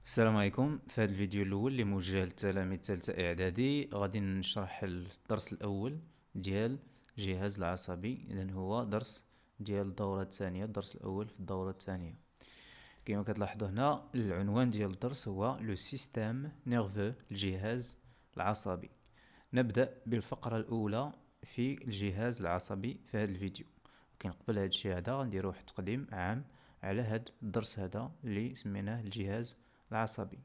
السلام عليكم. في هذا الفيديو الاول اللي موجه للتلاميذ ثالثه اعدادي غادي نشرح الدرس الاول ديال الجهاز العصبي. اذا هو درس ديال الدوره الثانيه، الدرس الاول في الدوره الثانيه. كما كتلاحظوا هنا العنوان ديال الدرس هو لو سيستيم نيرفو، الجهاز العصبي. نبدا بالفقره الاولى في الجهاز العصبي في هذا الفيديو. ولكن قبل هذا الشيء هذا غنديروا واحد تقديم عام على هذا الدرس هذا اللي سميناه الجهاز العصبي.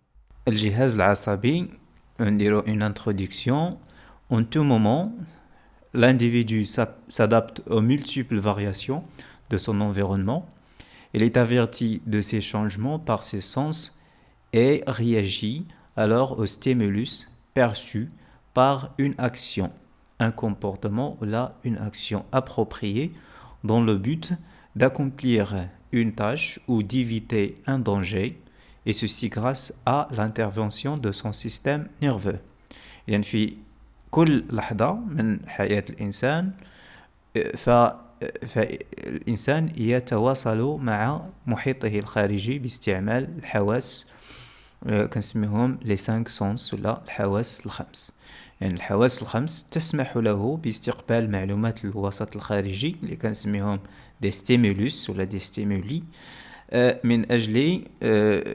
الجهاز العصبي، نديرو une introduction. En tout moment, l'individu s'adapte aux multiples variations de son environnement. Il est averti de ces changements par ses sens et réagit alors au stimulus perçu par une action, un comportement ou là une action appropriée dans le but d'accomplir une tâche ou d'éviter un danger, et ceci grâce à l'intervention de son système nerveux. يعني في كل لحظة من حياة الإنسان فالإنسان يتواصل مع محيطه الخارجي باستعمال الحواس، كنسميهم les 5 sens ولا الحواس الخمس. يعني الحواس الخمس تسمح له باستقبال معلومات الوسط الخارجي اللي كنسميهم des stimulus ولا des stimuli من أجل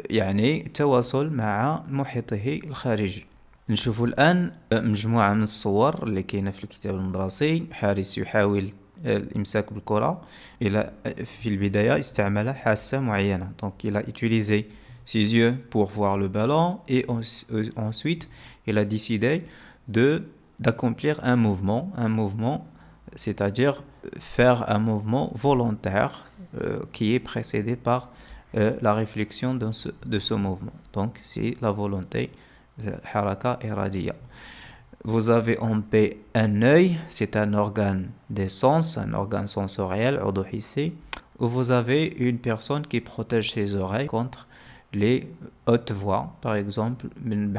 يعني التواصل مع محيطه الخارجي. نشوفوا الآن مجموعة من الصور اللي كاينة في الكتاب المدرسي. حارس يحاول الإمساك بالكرة. في البداية استعمل حاسة معينة. Donc il a utilisé ses yeux pour voir le ballon et ensuite il a décidé d'accomplir un mouvement, c'est-à-dire faire un mouvement volontaire qui est précédé par la réflexion de ce mouvement. Donc c'est la volonté, haraka iradiya. Vous avez en paix un œil, c'est un organe des sens, un organe sensoriel, عضو حسي. Ou vous avez une personne qui protège ses oreilles contre les hautes voix, par exemple من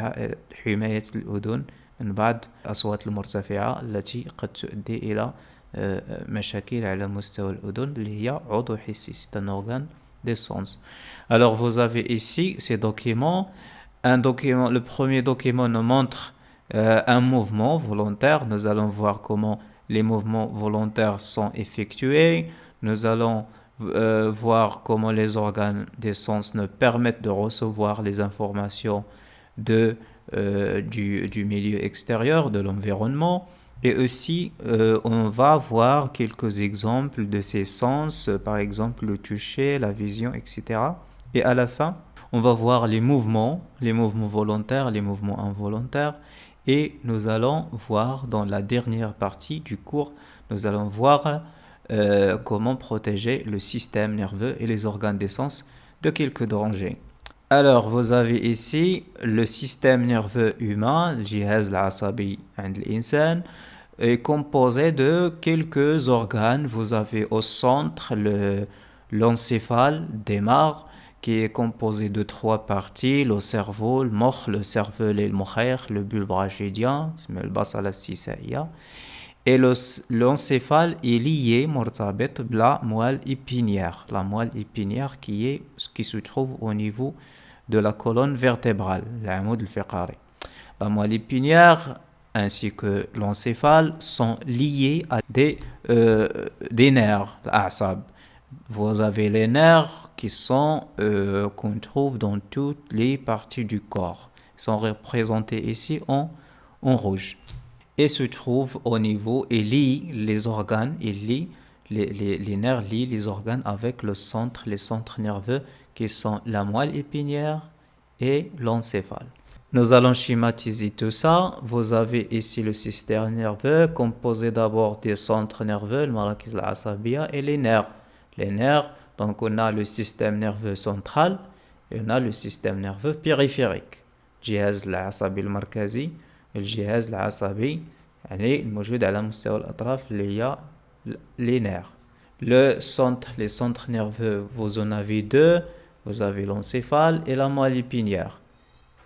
حماية الأذن من بعض الأصوات المرتفعة التي قد تؤدي إلى مشاكل على مستوى الأذن اللي هي عضو حسي. C'est un organe des sens. Alors vous avez ici ces documents. Le premier document nous montre un mouvement volontaire. Nous allons voir comment les mouvements volontaires sont effectués. Nous allons voir comment les organes des sens nous permettent de recevoir les informations du milieu extérieur, de l'environnement. Et aussi, on va voir quelques exemples de ces sens, par exemple le toucher, la vision, etc. Et à la fin, on va voir les mouvements volontaires, les mouvements involontaires. Et nous allons voir dans la dernière partie du cours, nous allons voir comment protéger le système nerveux et les organes des sens de quelques dangers. Alors, vous avez ici le système nerveux humain, le jihaz al-asabi عند الإنسان, est composé de quelques organes. Vous avez au centre l'encéphale démarre, qui est composé de 3 parties: le cerveau, le cerveau et le bulbe rachidien, le basal السيسائية. Et l'encéphale est lié مرتبط بلا moelle épinière, la moelle épinière qui se trouve au niveau de la colonne vertébrale, العمود الفقري. La moelle épinière ainsi que l'encéphale sont liés à des nerfs, l'a'sab. Vous avez les nerfs qu'on trouve dans toutes les parties du corps. Ils sont représentés ici en rouge. Et se trouvent au niveau et lient les organes, les nerfs lient les organes avec les centres nerveux qui sont la moelle épinière et l'encéphale. Nous allons schématiser tout ça. Vous avez ici le système nerveux composé d'abord des centres nerveux, le marakiz al-asabiyya, et les nerfs. Les nerfs, donc on a le système nerveux central et on a le système nerveux périphérique. الجهاز العصبي المركزي، الجهاز العصبي يعني الموجود على مستوى الأطراف اللي هي les nerfs. Les centres nerveux, vous en avez 2. Vous avez l'encéphale et la moelle épinière.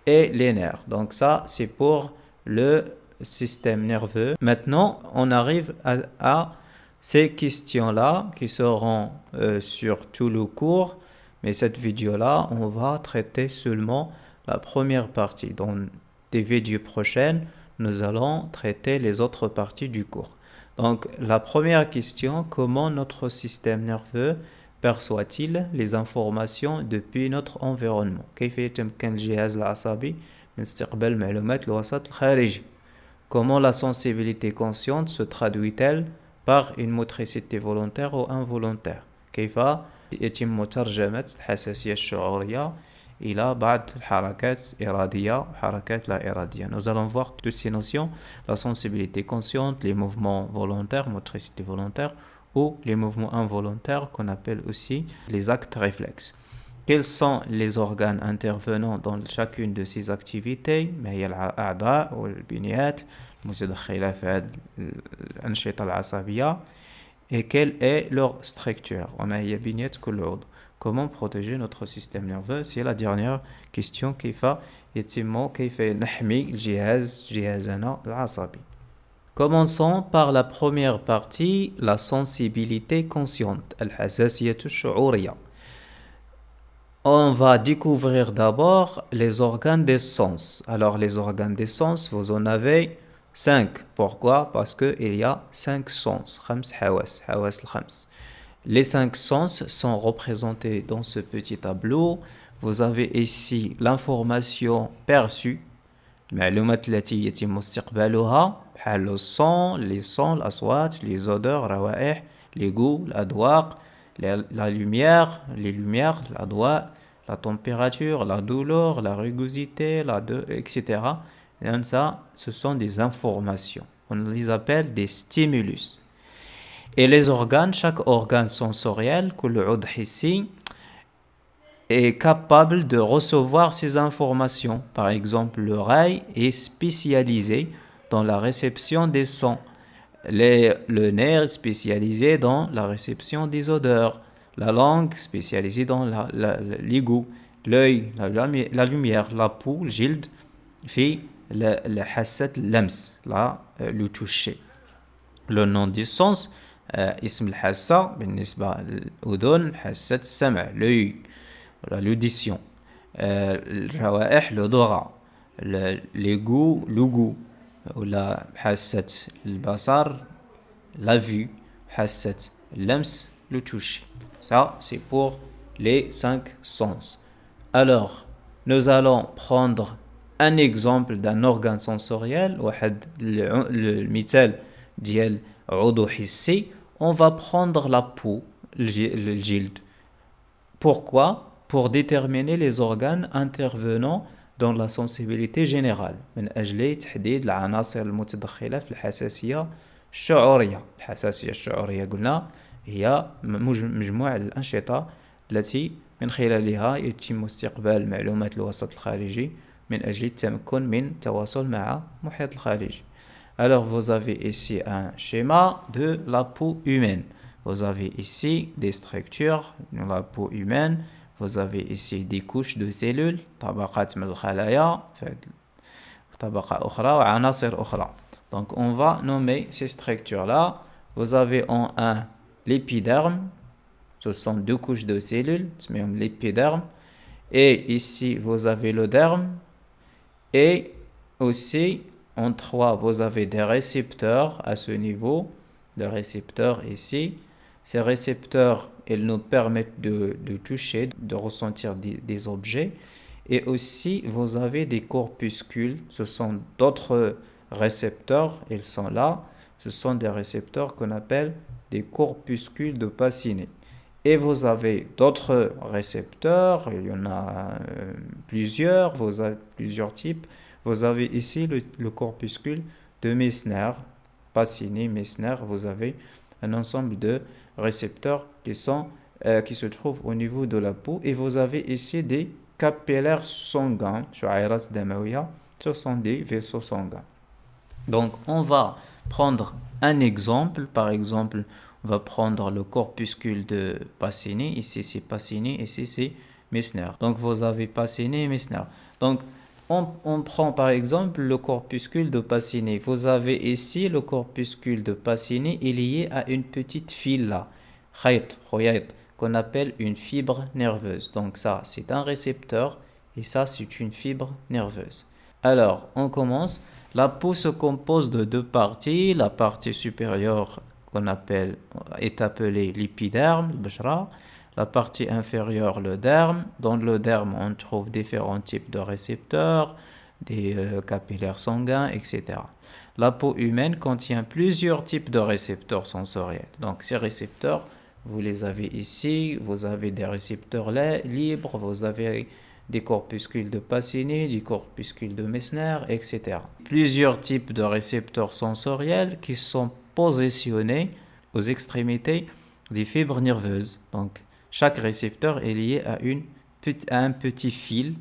Et les nerfs. Donc ça, c'est pour le système nerveux. Maintenant, on arrive à ces questions-là qui seront sur tout le cours. Mais cette vidéo-là, on va traiter seulement la première partie. Dans des vidéos prochaines, nous allons traiter les autres parties du cours. Donc, la première question, comment notre système nerveux perçoit-il les informations depuis notre environnement? كيف يتمكن الجهاز العصبي من استقبال المعلومات الوسط الخارجي? Comment la sensibilité consciente se traduit-elle par une motricité volontaire ou involontaire? كيف يتم ترجمة الحساسية الشعورية إلى بعض الحركات إرادية وحركات لا إرادية. Nous allons voir toutes ces notions, la sensibilité consciente, les mouvements volontaires, motricité volontaire, ou les mouvements involontaires qu'on appelle aussi les actes réflexes. Quels sont les organes intervenant dans chacune de ces activités؟ ما هي الأعضاء والبنيات المتدخلة في هذه الأنشطة العصبية et quelle est leur structure؟ وما هي بنية كل عضو؟ Comment protéger notre système nerveux? C'est la dernière question. كيف نحمي جهازنا العصبي. Commençons par la première partie, la sensibilité consciente, الحساسية الشعورية. On va découvrir d'abord les organes des sens. Alors les organes des sens, vous en avez 5. Pourquoi? Parce qu'il y a 5 sens. حواس الخمس. Les 5 sens sont représentés dans ce petit tableau. Vous avez ici l'information perçue. المعلومات التي يتم استقبالها بحال le son, les sons, الأصوات, les odeurs, روائح, les goûts, الأذواق, la lumière, les lumières, l'adwa, la température, la douleur, la rugosité, etc. Et ça, ce sont des informations. On les appelle des stimulus. Et les organes, chaque organe sensoriel, كل عضو حسي, est capable de recevoir ces informations. Par exemple, l'oreille est spécialisée dans la réception des sons. Le nez est spécialisé dans la réception des odeurs. La langue spécialisée dans les goûts. L'œil, la lumière, la peau, le جلد في حاسة اللمس, le toucher. Le nom du sens, اسم الحاسة بالنسبة للأذن حاسة السمع, l'œil, l'audition. الروائح, l'odorat. Les goûts, le goût. ولا حاسة البصر, la vue. حاسة اللمس, le toucher. Ça, c'est pour les 5 sens. Alors, nous allons prendre un exemple d'un organe sensoriel. المثال ديال عضو حسي. On va prendre la peau, le جلد. Pourquoi? Pour déterminer les organes intervenant dans la sensibilité générale. من أجل تحديد العناصر المتدخلة في الحساسية الشعورية. الحساسية الشعورية قلنا هي مجموع الأنشطة التي من خلالها يتم استقبال معلومات الوسط الخارجي من أجل التمكن من التواصل مع المحيط الخارجي. Alors vous avez ici un schéma de la peau humaine. Vous avez ici des structures de la peau humaine. Vous avez ici des couches de cellules, طبقات من الخلايا, طبقة أخرى وعناصر أخرى. Donc on va nommer ces structures-là. Vous avez en 1 l'épiderme. Ce sont 2 couches de cellules, l'épiderme. Et ici vous avez le derme. Et aussi en 3 vous avez des récepteurs à ce niveau. Des récepteurs ici. Ces récepteurs, ils nous permettent de toucher, de ressentir des objets. Et aussi, vous avez des corpuscules. Ce sont d'autres récepteurs. Ils sont là. Ce sont des récepteurs qu'on appelle des corpuscules de Pacini. Et vous avez d'autres récepteurs. Il y en a plusieurs. Vous avez plusieurs types. Vous avez ici le corpuscule de Meissner. Pacini, Meissner. Vous avez un ensemble de récepteurs qui se trouvent au niveau de la peau. Et vous avez ici des capillaires sanguins. Ce sont des vaisseaux sanguins. Donc, on va prendre un exemple. Par exemple, on va prendre le corpuscule de Pacini. Ici, c'est Pacini. Ici, c'est Meissner. Donc, vous avez Pacini et Meissner. Donc, on prend par exemple le corpuscule de Pacini. Vous avez ici le corpuscule de Pacini est lié à une petite file là, qu'on appelle une fibre nerveuse. Donc ça, c'est un récepteur et ça c'est une fibre nerveuse. Alors, on commence. La peau se compose de deux parties. La partie supérieure est appelée l'épiderme, le bashra. La partie inférieure, le derme. Dans le derme, on trouve différents types de récepteurs, des capillaires sanguins, etc. La peau humaine contient plusieurs types de récepteurs sensoriels. Donc, ces récepteurs, vous les avez ici. Vous avez des récepteurs libres, vous avez des corpuscules de Pacini, des corpuscules de Messner, etc. Plusieurs types de récepteurs sensoriels qui sont positionnés aux extrémités des fibres nerveuses. Donc, chaque récepteur est lié à un petit fil,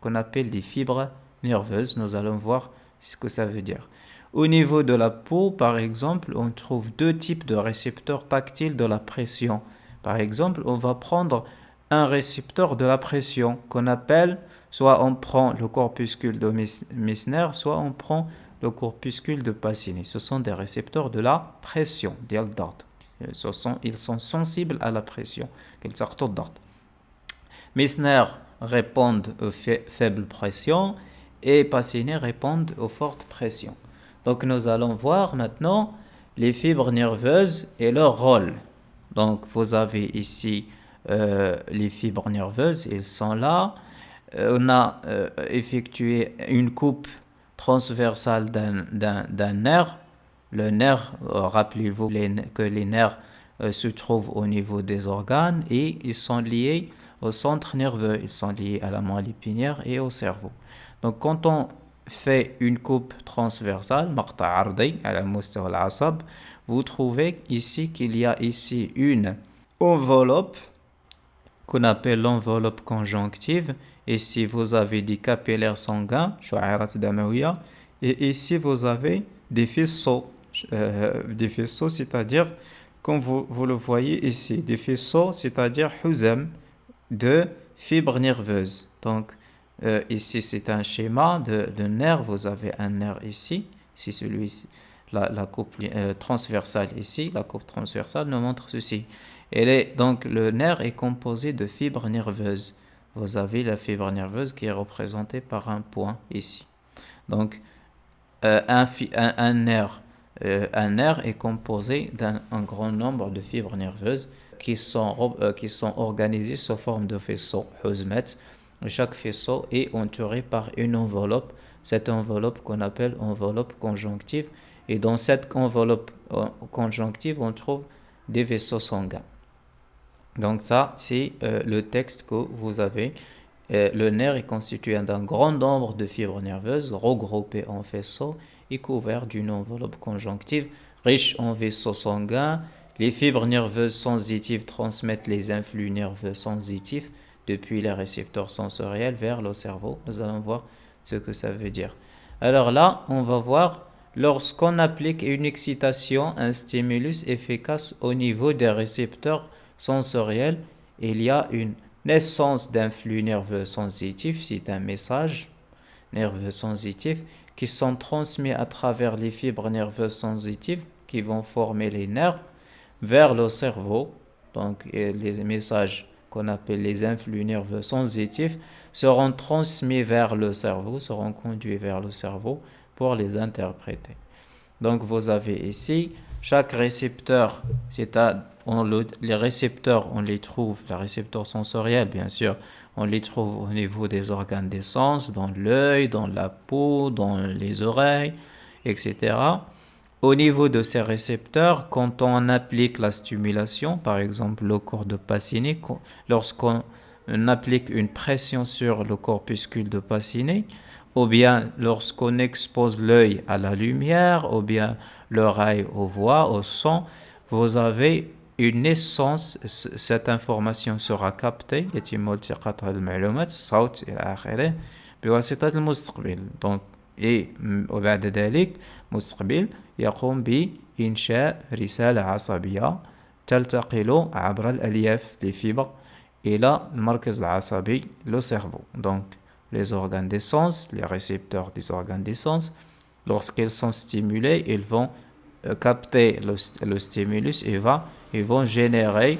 qu'on appelle des fibres nerveuses. Nous allons voir ce que ça veut dire. Au niveau de la peau, par exemple, on trouve deux types de récepteurs tactiles de la pression. Par exemple, on va prendre un récepteur de la pression qu'on appelle, soit on prend le corpuscule de Messner, soit on prend le corpuscule de Pacini. Ce sont des récepteurs de la pression. Ils sont sensibles à la pression. Messner répondent aux faibles pressions et Pacini répondent aux fortes pressions. Donc nous allons voir maintenant les fibres nerveuses et leur rôle. Donc vous avez ici les fibres nerveuses, elles sont là. On a effectué une coupe transversale d'un nerf. Le nerf, rappelez-vous que les nerfs se trouvent au niveau des organes et ils sont liés au centre nerveux, ils sont liés à la moelle épinière et au cerveau. Donc quand on fait une coupe transversale, vous trouvez ici qu'il y a ici une enveloppe qu'on appelle l'enveloppe conjonctive. Ici, vous avez des capillaires sanguins, et ici, vous avez des faisceaux. Des faisceaux, c'est-à-dire, comme vous le voyez ici, des faisceaux, c'est-à-dire huzam, de fibres nerveuses. Donc, ici, c'est un schéma de nerf. Vous avez un nerf ici, c'est celui-ci. La coupe transversale ici, la coupe transversale nous montre ceci. Donc, le nerf est composé de fibres nerveuses. Vous avez la fibre nerveuse qui est représentée par un point ici. Donc, un nerf est composé d'un grand nombre de fibres nerveuses qui sont organisées sous forme de faisceaux, et chaque faisceau est entouré par une enveloppe. Cette enveloppe qu'on appelle enveloppe conjonctive. Et dans cette enveloppe conjonctive, on trouve des vaisseaux sanguins. Donc ça, c'est le texte que vous avez. Le nerf est constitué d'un grand nombre de fibres nerveuses regroupées en faisceaux et couverts d'une enveloppe conjonctive riche en vaisseaux sanguins. Les fibres nerveuses sensitives transmettent les influx nerveux sensitifs depuis les récepteurs sensoriels vers le cerveau. Nous allons voir ce que ça veut dire. Alors là, on va voir lorsqu'on applique une excitation, un stimulus efficace au niveau des récepteurs sensoriels, il y a une naissance d'un flux nerveux sensitif, c'est un message nerveux sensitif qui sont transmis à travers les fibres nerveuses sensitives qui vont former les nerfs vers le cerveau. Donc les messages qu'on appelle les influx nerveux sensitifs seront transmis vers le cerveau, seront conduits vers le cerveau pour les interpréter. Donc vous avez ici chaque récepteur, les récepteurs, on les trouve, les récepteurs sensoriels bien sûr, on les trouve au niveau des organes des sens, dans l'œil, dans la peau, dans les oreilles, etc. Au niveau de ces récepteurs, quand on applique la stimulation, par exemple le corps de Pacini, lorsqu'on applique une pression sur le corpuscule de Pacini, ou bien lorsqu'on expose l'œil à la lumière, ou bien l'oreille aux voix, au son, vous avez une naissance, cette information sera captée, يتم التقاط هذه المعلومات الصوت إلى آخره بواسطة المستقبل. Donc, وبعد ذلك مستقبل يقوم بإنشاء رسالة عصبية تلتقل عبر الألياف les fibres إلى المركز العصبي le cerveau. Donc, les organes des sens, les récepteurs des organes des sens, lorsqu'ils sont stimulés, ils vont capter le stimulus et ils vont générer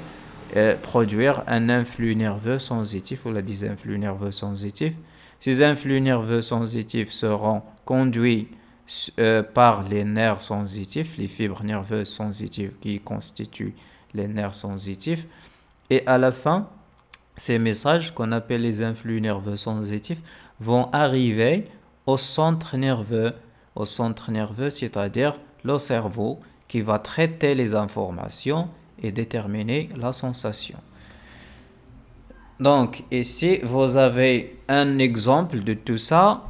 produire un influx nerveux sensitif ou des influx nerveux sensitifs. Ces influx nerveux sensitifs seront conduits par les nerfs sensitifs, les fibres nerveuses sensitives qui constituent les nerfs sensitifs. Et à la fin, ces messages qu'on appelle les influx nerveux sensitifs vont arriver au centre nerveux, c'est-à-dire le cerveau qui va traiter les informations et déterminer la sensation. Donc ici, vous avez un exemple de tout ça.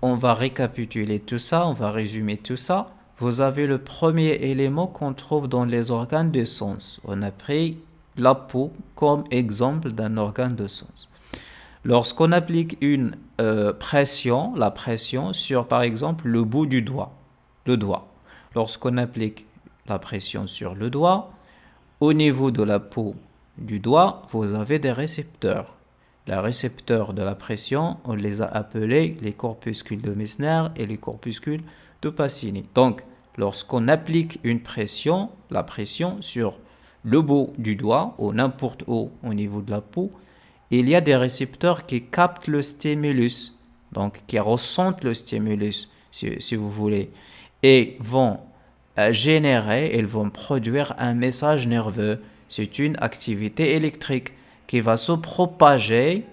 On va récapituler tout ça, on va résumer tout ça. Vous avez le premier élément qu'on trouve dans les organes de sens. On a pris la peau comme exemple d'un organe de sens. Lorsqu'on applique une pression, la pression sur par exemple le bout du doigt, le doigt. Lorsqu'on applique la pression sur le doigt, au niveau de la peau du doigt, vous avez des récepteurs. Les récepteurs de la pression, on les a appelés les corpuscules de Meissner et les corpuscules de Pacini. Donc, lorsqu'on applique une pression, la pression sur le bout du doigt ou n'importe où au niveau de la peau, il y a des récepteurs qui captent le stimulus, donc qui ressentent le stimulus, si vous voulez, et vont générer, ils vont produire un message nerveux. C'est une activité électrique qui va se propager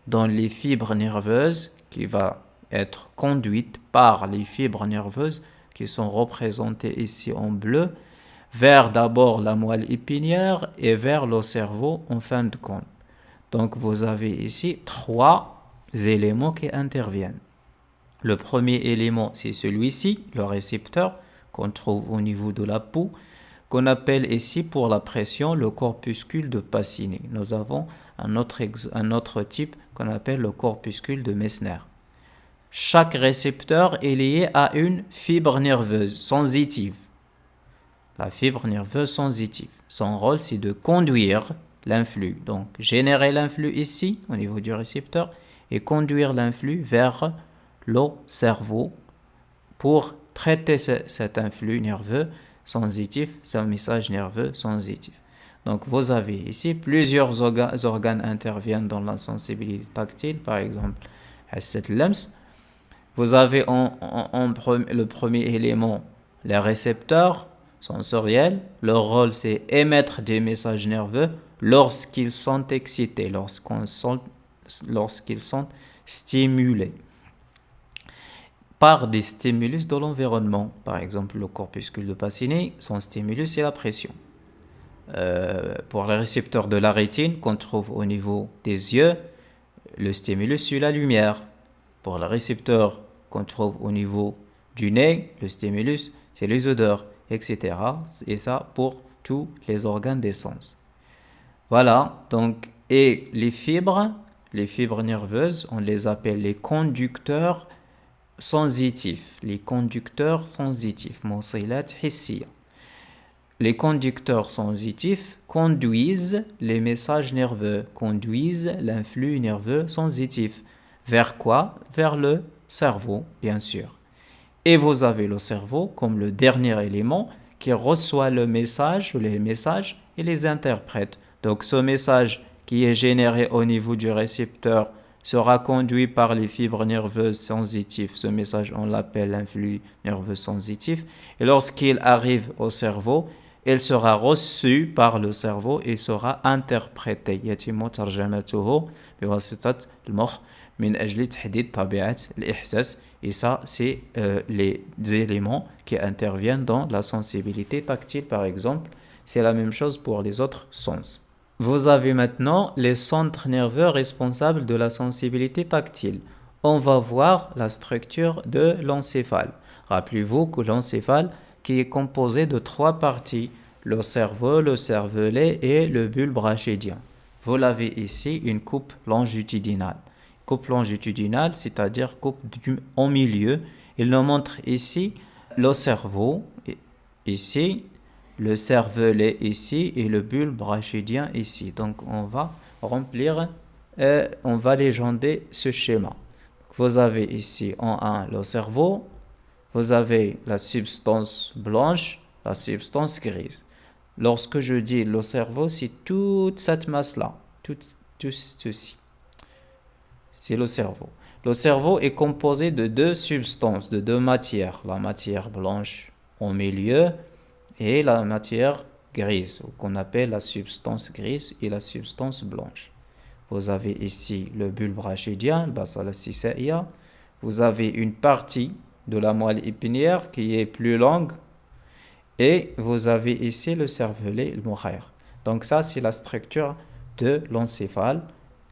dans les fibres nerveuses, qui va être conduite par les fibres nerveuses qui sont représentées ici en bleu, vers d'abord la moelle épinière et vers le cerveau en fin de compte. Donc vous avez ici 3 éléments qui interviennent. Le premier élément, c'est celui-ci, le récepteur qu'on trouve au niveau de la peau, qu'on appelle ici pour la pression le corpuscule de Pacini. Nous avons un autre type qu'on appelle le corpuscule de Meissner. Chaque récepteur est lié à une fibre nerveuse sensitive. La fibre nerveuse sensitive, son rôle c'est de conduire l'influx, donc générer l'influx ici au niveau du récepteur et conduire l'influx vers le cerveau pour traiter cet influx nerveux sensitif, c'est un message nerveux sensitif. Donc vous avez ici plusieurs organes interviennent dans la sensibilité tactile, par exemple cette lams. Vous avez le premier élément, les récepteurs sensoriels. Leur rôle c'est émettre des messages nerveux lorsqu'ils sont excités, lorsqu'ils sont stimulés par des stimulus de l'environnement. Par exemple, le corpuscule de Pacini, son stimulus c'est la pression. Pour les récepteurs de la rétine qu'on trouve au niveau des yeux, le stimulus c'est la lumière. Pour les récepteurs qu'on trouve au niveau du nez, le stimulus c'est les odeurs, etc. Et ça pour tous les organes des sens. Voilà, donc, et les fibres nerveuses, on les appelle les conducteurs sensitifs. Les conducteurs sensitifs, موصلات حسية. Les conducteurs sensitifs conduisent les messages nerveux, conduisent l'influx nerveux sensitif. Vers quoi? Vers le cerveau, bien sûr. Et vous avez le cerveau comme le dernier élément qui reçoit le message ou les messages et les interprète. Donc ce message qui est généré au niveau du récepteur sera conduit par les fibres nerveuses sensitives. Ce message, on l'appelle l'influx nerveux sensitif. Et lorsqu'il arrive au cerveau, il sera reçu par le cerveau et sera interprété. يتم ترجمته بواسطة المخ من أجل تحديد طبيعة الإحساس. Et ça, c'est les éléments qui interviennent dans la sensibilité tactile, par exemple. C'est la même chose pour les autres sens. Vous avez maintenant les centres nerveux responsables de la sensibilité tactile. On va voir la structure de l'encéphale. Rappelez-vous que l'encéphale qui est composé de 3 parties, le cerveau, le cervelet et le bulbe rachidien. Vous l'avez ici, une coupe longitudinale. Coupe longitudinale, c'est-à-dire coupe en milieu. Il nous montre ici le cerveau, ici, le cervelet ici et le bulbe rachidien ici. Donc on va remplir, on va légender ce schéma. Vous avez ici en 1 le cerveau, vous avez la substance blanche, la substance grise. Lorsque je dis le cerveau, c'est toute cette masse-là, tout ceci. C'est le cerveau. Le cerveau est composé de deux substances, de deux matières. La matière blanche au milieu et la matière grise, qu'on appelle la substance grise et la substance blanche. Vous avez ici le bulbe rachidien, le basal al-sisaiya. Vous avez une partie de la moelle épinière qui est plus longue. Et vous avez ici le cervelet, le mohair. Donc ça, c'est la structure de l'encéphale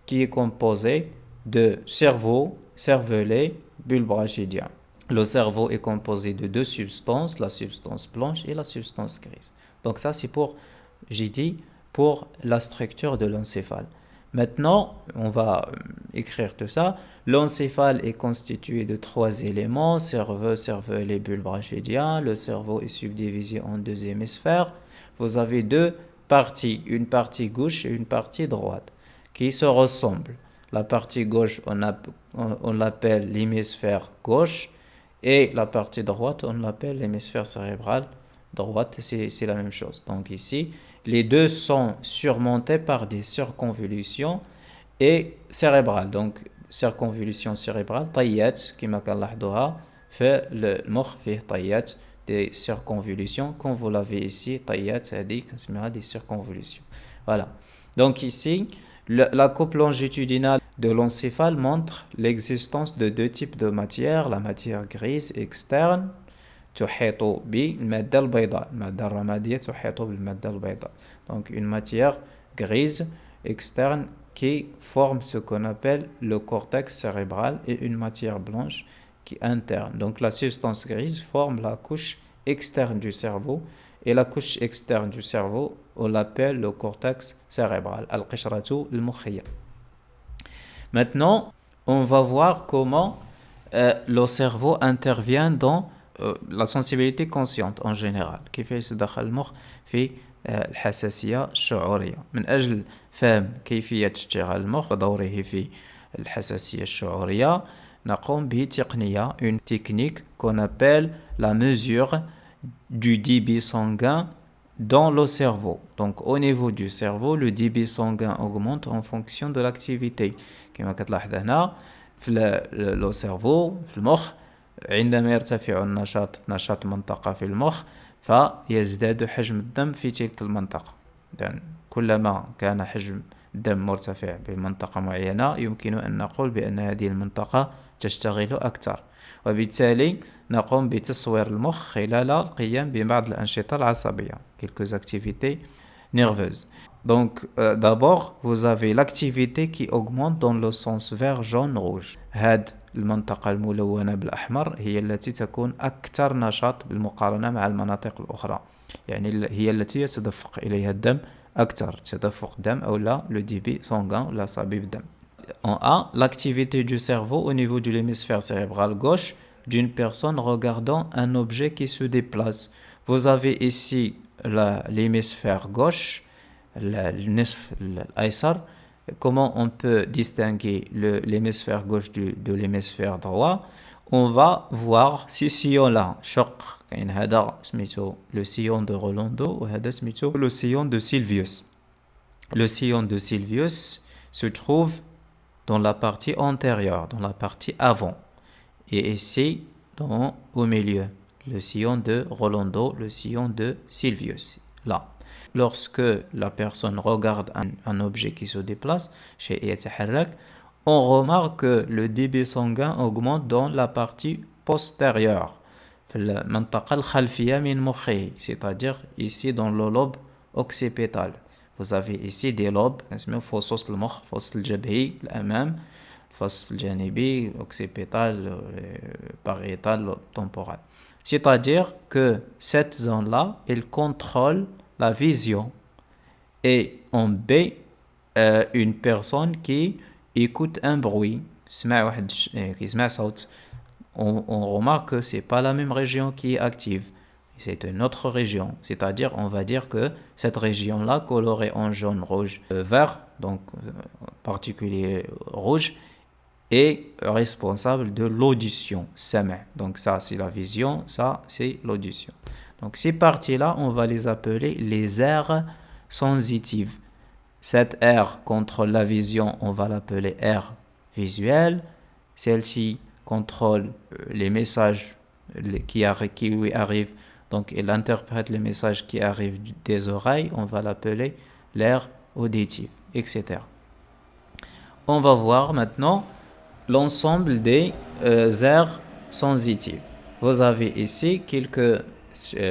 qui est composée de cerveau, cervelet, bulbe rachidien. Le cerveau est composé de deux substances, la substance blanche et la substance grise. Donc ça, c'est pour, j'ai dit, pour la structure de l'encéphale. Maintenant, on va écrire tout ça. L'encéphale est constitué de trois éléments, cerveau, cervelet, bulbe rachidien. Le cerveau est subdivisé en deux hémisphères. Vous avez deux parties, une partie gauche et une partie droite, qui se ressemblent. La partie gauche, on l'appelle l'hémisphère gauche, et la partie droite, on l'appelle l'hémisphère cérébral droite, c'est la même chose. Donc ici, les deux sont surmontés par des circonvolutions et cérébrales. Donc, circonvolution cérébrale, طيات كما كنلاحظوها في المخ فيه طيات des circonvolutions. Comme vous l'avez ici, طيات هذه كنسميوها des circonvolutions. Voilà. Donc ici, la coupe longitudinale de l'encéphale montre l'existence de deux types de matière, la matière grise externe تحيط بالمادة البيضاء المادة الرمادية تحيط بالمادة البيضاء. Donc une matière grise externe qui forme ce qu'on appelle le cortex cérébral et une matière blanche qui est interne. Donc la substance grise forme la couche externe du cerveau et la couche externe du cerveau on l'appelle le cortex cérébral القشرة المخية. Maintenant on va voir comment le cerveau intervient dans la sensibilité consciente en général. كيف يتدخل المخ في الحساسية الشعورية. من أجل فهم كيفية اشتغال المخ ودوره في الحساسية الشعورية نقوم بتقنية une technique qu'on appelle la mesure du débit sanguin dans le cerveau. Donc au niveau du cerveau, le débit sanguin augmente en fonction de l'activité. كما كتلاحظ هنا في le cerveau في المخ عندما يرتفع نشاط منطقة في المخ فيزداد حجم الدم في تلك المنطقة. يعني كلما كان حجم الدم مرتفع بمنطقة معينة يمكن أن نقول بأن هذه المنطقة تشتغل أكثر وبالتالي نقوم بتصوير المخ خلال القيام ببعض الأنشطة العصبية quelques activités nerveuses. Donc d'abord vous avez l'activité qui augmente dans le sens vert jaune rouge. هاد المنطقة الملونة بالأحمر هي التي تكون أكثر نشاط بالمقارنة مع المناطق الأخرى. يعني هي التي يتدفق إليها الدم أكثر تدفق الدم أو لا le débit sanguin la صبيب الدم. En A, l'activité du cerveau au niveau de l'hémisphère cérébral gauche d'une personne regardant un objet qui se déplace. Vous avez ici l'hémisphère gauche, l'Aïsar. Comment on peut distinguer l'hémisphère gauche de l'hémisphère droit? On va voir ces sillons-là. Le sillon de Rolando ou le sillon de Sylvius. Le sillon de Sylvius se trouve dans la partie antérieure, dans la partie avant. Et ici, au milieu, le sillon de Rolando, le sillon de Sylvius. Là. Lorsque la personne regarde un objet qui se déplace, on remarque que le débit sanguin augmente dans la partie postérieure, c'est-à-dire ici dans le lobe occipital. Vous avez ici des lobes, فصوص المخ, فص الجبهي الأمام, فص الجانبي, occipital, pariétal, temporal. C'est-à-dire que cette zone-là, elle contrôle la vision. Et en B, une personne qui écoute un bruit, on remarque que ce n'est pas la même région qui est active. C'est une autre région. C'est-à-dire, on va dire que cette région-là, colorée en jaune, rouge, vert, donc particulier rouge, est responsable de l'audition. Donc ça, c'est la vision, ça, c'est l'audition. Donc ces parties-là, on va les appeler les aires sensitives. Cette aire contrôle la vision, on va l'appeler aire visuelle. Celle-ci contrôle les messages qui lui arrivent. Donc elle interprète les messages qui arrivent des oreilles, on va l'appeler l'aire auditive, etc. On va voir maintenant l'ensemble des aires sensitives. Vous avez ici quelques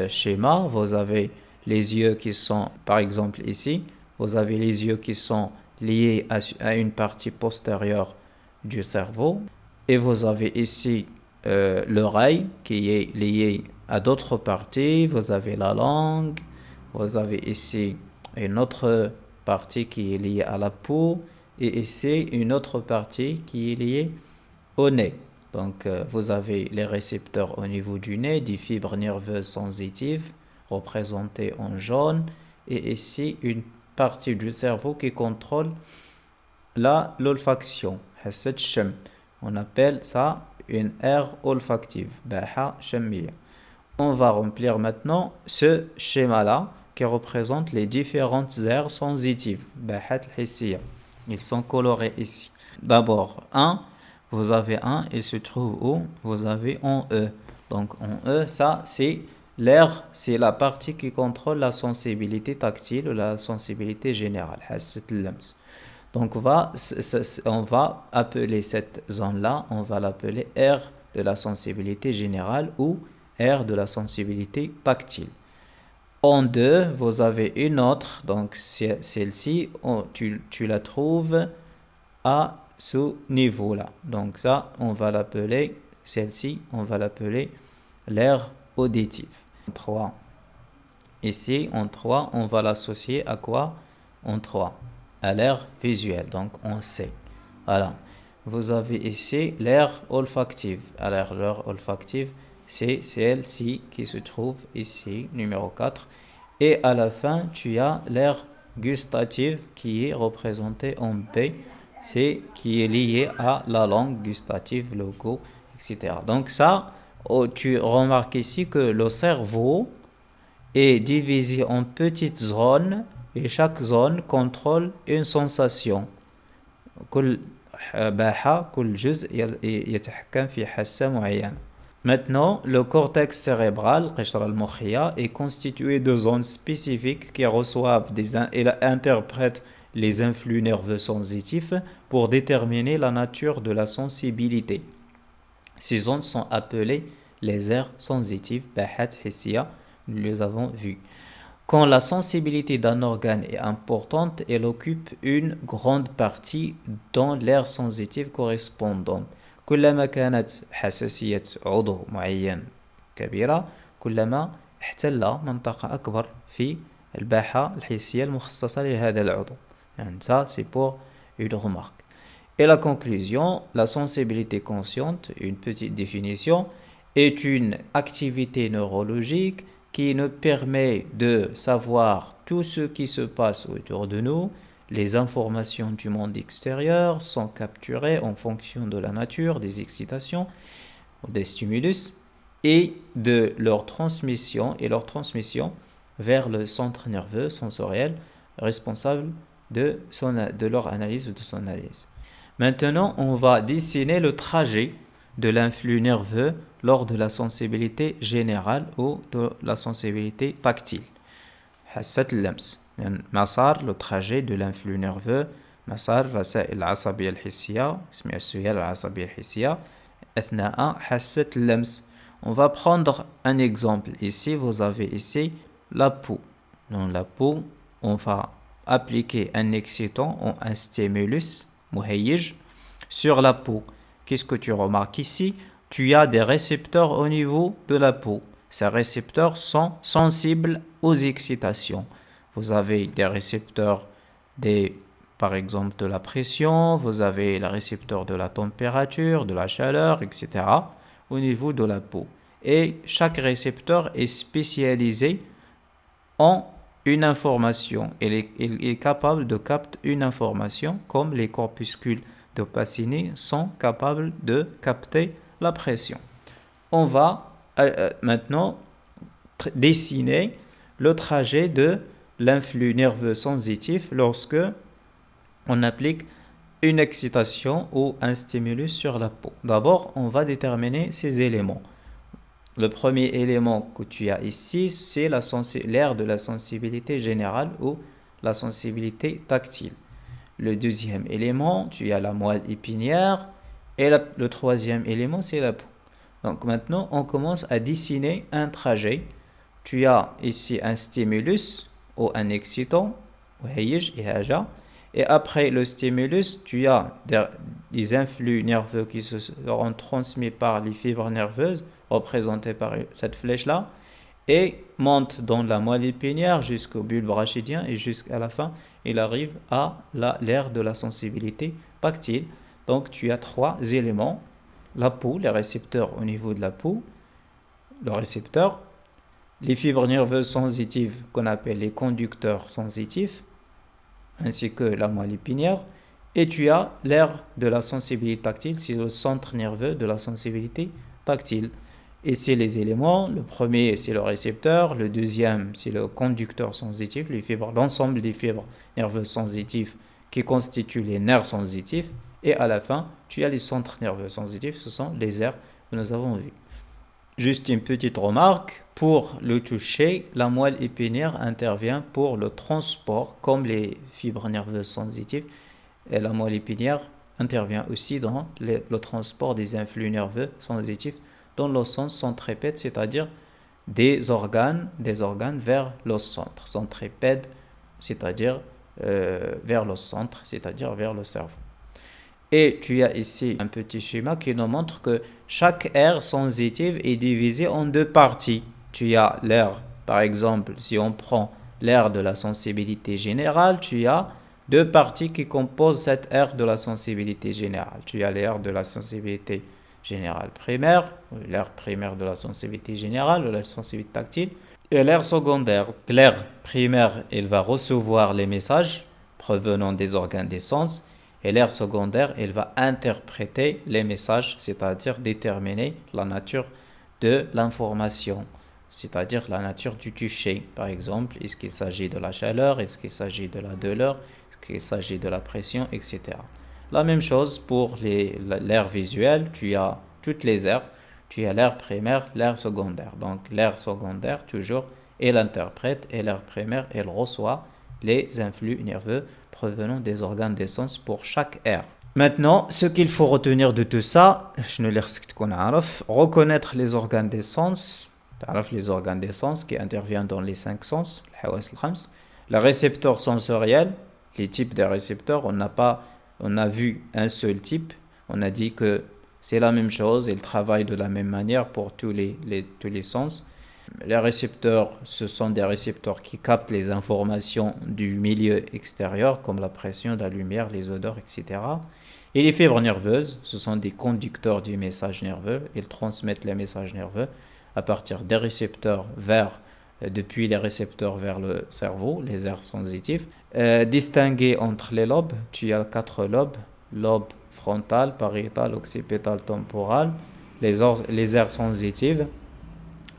schémas. Vous avez les yeux qui sont, par exemple ici, vous avez les yeux qui sont liés à une partie postérieure du cerveau. Et vous avez ici l'oreille qui est liée à d'autres parties. Vous avez la langue. Vous avez ici une autre partie qui est liée à la peau. Et ici une autre partie qui est liée au nez. Donc vous avez les récepteurs au niveau du nez, des fibres nerveuses sensitives représentées en jaune. Et ici une partie du cerveau qui contrôle l'olfaction. On appelle ça une aire olfactive. On va remplir maintenant ce schéma-là qui représente les différentes aires sensitives. Ils sont colorés ici. D'abord, vous avez il se trouve où? Vous avez en E. Donc en E, ça c'est l'aire, c'est la partie qui contrôle la sensibilité tactile ou la sensibilité générale. Donc on va appeler cette zone-là, on va l'appeler aire de la sensibilité générale ou aire de la sensibilité tactile. En 2, vous avez une autre, donc celle-ci, tu la trouves à ce niveau-là. Donc ça, on va l'appeler, celle-ci, on va l'appeler l'aire auditive. 3. Ici, en 3, on va l'associer à quoi? En 3, à l'aire visuelle, donc on sait. Voilà. Vous avez ici l'aire olfactive. Alors l'aire olfactive, c'est celle-ci qui se trouve ici, numéro 4. Et à la fin, tu as l'aire gustative qui est représentée en B, c'est qui est lié à la langue gustative, le goût, etc. Donc ça, tu remarques ici que le cerveau est divisé en petites zones et chaque zone contrôle une sensation. كل جزء يتحكم في حاسة معينة. Maintenant, le cortex cérébral, est constitué de zones spécifiques qui reçoivent et interprètent les influx nerveux sensitifs pour déterminer la nature de la sensibilité. Ces zones sont appelées les aires sensitives, nous les avons vues. Quand la sensibilité d'un organe est importante, elle occupe une grande partie dans l'aire sensitive correspondante. كلما كانت حساسية عضو معين كبيرة كلما احتل منطقة أكبر في الباحة الحسية المخصصة لهذا العضو. يعني ça c'est pour une remarque. Et la conclusion, la sensibilité consciente, une petite définition, est une activité neurologique qui nous permet de savoir tout ce qui se passe autour de nous. Les informations du monde extérieur sont capturées en fonction de la nature des excitations, des stimulus et de leur transmission vers le centre nerveux sensoriel responsable de leur analyse ou de son analyse. Maintenant, on va dessiner le trajet de l'influx nerveux lors de la sensibilité générale ou de la sensibilité tactile. حاسة اللمس. مسار le trajet de l'influx nerveux مسار الرسائل العصبية الحسية اسمها السيال العصبية الحسية أثناء حاسة اللمس. On va prendre un exemple. Ici, vous avez ici la peau. Dans la peau, on va appliquer un excitant ou un stimulus مهيج sur la peau. Qu'est-ce que tu remarques ici? Tu as des récepteurs au niveau de la peau. Ces récepteurs sont sensibles aux excitations. Vous avez des récepteurs par exemple de la pression, vous avez les récepteurs de la température, de la chaleur, etc. au niveau de la peau. Et chaque récepteur est spécialisé en une information. Il est capable de capter une information comme les corpuscules de Pacini sont capables de capter la pression. On va maintenant dessiner le trajet de l'influx nerveux sensitif lorsque on applique une excitation ou un stimulus sur la peau. D'abord, on va déterminer ces éléments. Le premier élément que tu as ici, c'est l'aire de la sensibilité générale ou la sensibilité tactile. Le deuxième élément, tu as la moelle épinière. Et le troisième élément, c'est la peau. Donc maintenant, on commence à dessiner un trajet. Tu as ici un stimulus ou un excitant. Et après le stimulus, tu as des influx nerveux qui seront transmis par les fibres nerveuses, représentées par cette flèche-là, et montent dans la moelle épinière jusqu'au bulbe rachidien, et jusqu'à la fin, il arrive à l'aire de la sensibilité tactile. Donc tu as trois éléments: la peau, les récepteurs au niveau de la peau, le récepteur, les fibres nerveuses sensitives qu'on appelle les conducteurs sensitifs, ainsi que la moelle épinière, et tu as l'aire de la sensibilité tactile, c'est le centre nerveux de la sensibilité tactile. Et c'est les éléments: le premier c'est le récepteur, le deuxième c'est le conducteur sensitif, l'ensemble des fibres nerveuses sensitives qui constituent les nerfs sensitifs, et à la fin tu as les centres nerveux sensitifs, ce sont les aires que nous avons vues. Juste une petite remarque, pour le toucher, la moelle épinière intervient pour le transport, comme les fibres nerveuses sensitives, et la moelle épinière intervient aussi dans le transport des influx nerveux sensitifs dans le sens centripète, c'est-à-dire des organes vers l'os centre. Centripède, c'est-à-dire vers l'os centre, c'est-à-dire vers le cerveau. Et tu as ici un petit schéma qui nous montre que chaque aire sensitive est divisée en deux parties. Tu as l'aire, par exemple, si on prend l'aire de la sensibilité générale, tu as deux parties qui composent cette aire de la sensibilité générale. Tu as l'aire de la sensibilité générale primaire, l'aire primaire de la sensibilité générale, ou la sensibilité tactile, et l'aire secondaire. L'aire primaire, elle va recevoir les messages provenant des organes des sens, et l'aire secondaire, elle va interpréter les messages, c'est-à-dire déterminer la nature de l'information, c'est-à-dire la nature du toucher. Par exemple, est-ce qu'il s'agit de la chaleur, est-ce qu'il s'agit de la douleur, est-ce qu'il s'agit de la pression, etc. La même chose pour l'aire visuelle, tu as toutes les aires, tu as l'aire primaire, l'aire secondaire. Donc l'aire secondaire, toujours, elle interprète, et l'aire primaire, elle reçoit les influx nerveux provenant des organes des sens pour chaque aire. Maintenant, ce qu'il faut retenir de tout ça, reconnaître les organes des sens, les organes des sens qui interviennent dans les 5 sens, les récepteurs sensoriels, les types de récepteurs, on a vu un seul type, on a dit que c'est la même chose, ils travaillent de la même manière pour tous les sens. Les récepteurs, ce sont des récepteurs qui captent les informations du milieu extérieur, comme la pression, la lumière, les odeurs, etc. Et les fibres nerveuses, ce sont des conducteurs du message nerveux. Ils transmettent les messages nerveux à partir des récepteurs depuis les récepteurs vers le cerveau, les aires sensitives. Distinguer entre les lobes, tu as 4 lobes: lobe frontal, pariétal, occipital, temporal, les aires sensitives.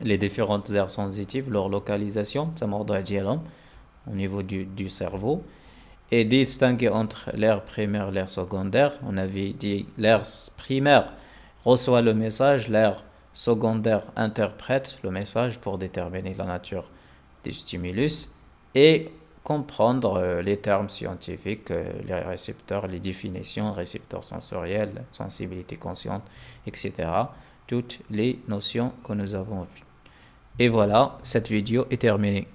Les différentes aires sensitives, leur localisation, au niveau du cerveau, et distinguer entre l'aire primaire et l'aire secondaire. On avait dit l'aire primaire reçoit le message, l'aire secondaire interprète le message pour déterminer la nature des stimulus et comprendre les termes scientifiques, les récepteurs, les définitions, récepteurs sensoriels, sensibilité consciente, etc. Toutes les notions que nous avons vues. Et voilà, cette vidéo est terminée.